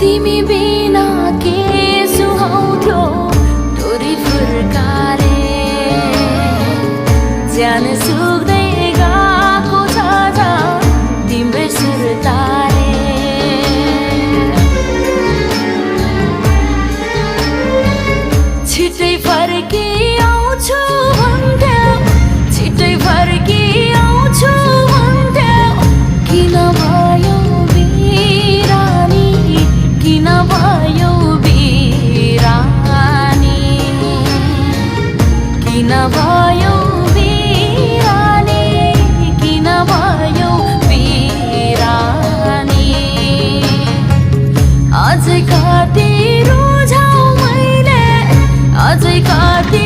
तिमी बिना के सुहाउँथ्यो डोरी फुर्कारे ज्यान सुक्दै गएको छ तिम्रै सुर्ताले छिटै फर्की आउँछु भन्थ्यौ छिटै फर्की आउँछु भन्थ्यौ किन भयो बिरानी किन भयो बिरानी किन भयो बिरानी किन भयो बिरानी अझै कति रोजाउ मैले अझै कति